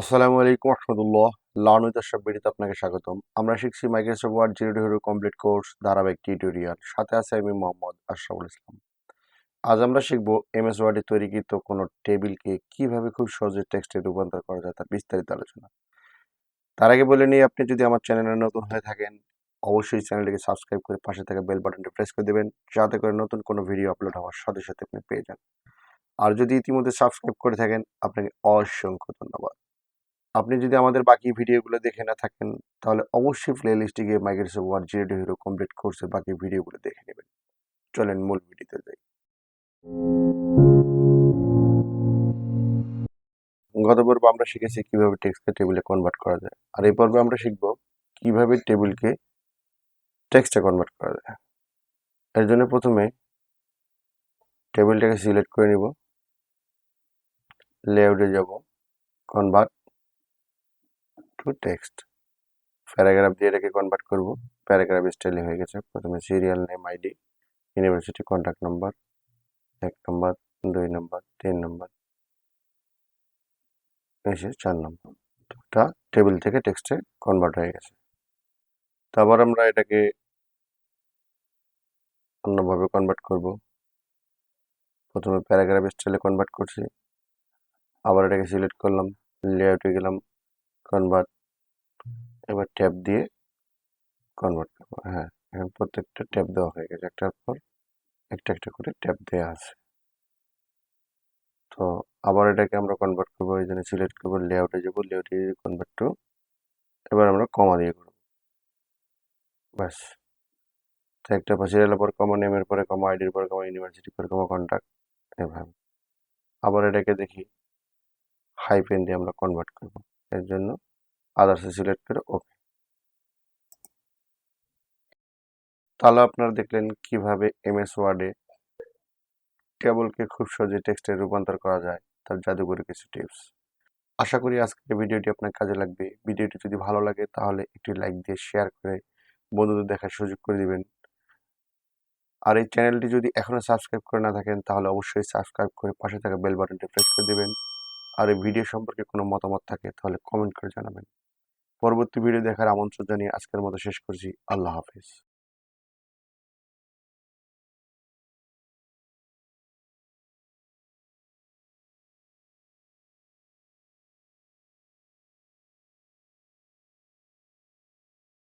আসসালামু আলাইকুম রহমতুল্লাহ। Learn with Ashraf বিডিতে আপনাকে স্বাগতম। আমরা শিখছি মাইক্রোসফট ওয়ার্ড 0 কমপ্লিট কোর্স ধারাবাহিক টিউটোরিয়াল। সাথে আছে আমি মোহাম্মদ আশরাফুল ইসলাম। আজ আমরা শিখব এমএস ওয়ার্ডে তৈরিকৃত কোনো টেবিলকে কিভাবে খুব সহজে টেক্সটে রূপান্তর করা যায় তার বিস্তারিত আলোচনা। তার আগে বলে নিই, আপনি যদি আমার চ্যানেলে নতুন হয়ে থাকেন অবশ্যই চ্যানেলটিকে সাবস্ক্রাইব করে পাশে থাকা বেল বাটনটি প্রেস করে দেবেন, যাতে করে নতুন কোনো ভিডিও আপলোড হওয়ার সাথে সাথে আপনি পেয়ে যান। আর যদি ইতিমধ্যে সাবস্ক্রাইব করে থাকেন আপনাকে অসংখ্য ধন্যবাদ। আপনি যদি আমাদের বাকি ভিডিওগুলো দেখে না থাকেন তাহলে অবশ্যই প্লে লিস্টে গিয়ে মাইক্রোসফট ওয়ার্ড 0 কমপ্লিট কোর্সের বাকি ভিডিওগুলো দেখে নেবেন। চলেন মূল ভিডিওতে যাই। গত পর্বে আমরা শিখেছি কিভাবে টেক্সটকে টেবিলে কনভার্ট করা যায়, আর এই পর্বে আমরা শিখব কিভাবে টেবিলকে টেক্সটে কনভার্ট করা যায়। এর জন্য প্রথমে টেবিলটাকে সিলেক্ট করে নিব, লেআউটে যাব, কনভার্ট টু টেক্সট, প্যারাগ্রাফ দিয়ে এটাকে কনভার্ট করব। প্যারাগ্রাফ স্টাইলে হয়ে গেছে। প্রথমে serial name, ID, university, contact number, 1 নম্বর, 2 নম্বর, 3 নম্বর, এসে 4 নম্বর। এটা টেবিল থেকে টেক্সটে কনভার্ট হয়ে গেছে। তারপর আমরা এটাকে অন্যভাবে কনভার্ট করব। প্রথমে প্যারাগ্রাফ স্টাইলে কনভার্ট করছি, আবার এটাকে সিলেক্ট করলাম, লেআউটে গেলাম, কনভার্ট, এবার ট্যাব দিয়ে কনভার্ট করবো। হ্যাঁ, এখন প্রত্যেকটা ট্যাব দেওয়া হয়ে গেছে, একটার পর একটা একটা করে ট্যাব দেওয়া আছে। তো আবার এটাকে আমরা কনভার্ট করবো, এই জন্য সিলেক্ট করবো, লেআউটে যাবো, লেআউটে কনভার্ট টু, এবার আমরা কমা দিয়ে করবো, ব্যাস। একটা সিরিয়ালের পর কমা, নেমের পরে কমা, আইডির পরে কমা, ইউনিভার্সিটির পরে কমা, কন্ট্যাক্ট, এভাবে। আবার এটাকে দেখি হাইফেন দিয়ে আমরা কনভার্ট করব, এর জন্য আদার্সে সিলেক্ট করে ওকে। তাহলে আপনারা দেখলেন কিভাবে এমএস ওয়ার্ডে টেবলকে খুব সহজে টেক্সটে রূপান্তর করা যায়, তার জাদুকরী কিছু টিপস। আশা করি আজকের ভিডিওটি আপনার কাজে লাগবে। ভিডিওটি যদি ভালো লাগে তাহলে একটি লাইক দিয়ে শেয়ার করে বন্ধুদের দেখার সুযোগ করে দিবেন। আর এই চ্যানেলটি যদি এখনো সাবস্ক্রাইব করে না থাকেন তাহলে অবশ্যই সাবস্ক্রাইব করে পাশে থাকা বেল বাটনটি প্রেস করে দিবেন। আর এই ভিডিও সম্পর্কে কোনো মতামত থাকে তাহলে কমেন্ট করে জানাবেন। পরবর্তী ভিডিও দেখার আমন্ত্রণ জানিয়ে আজকের মতো শেষ করছি। আল্লাহ হাফেজ।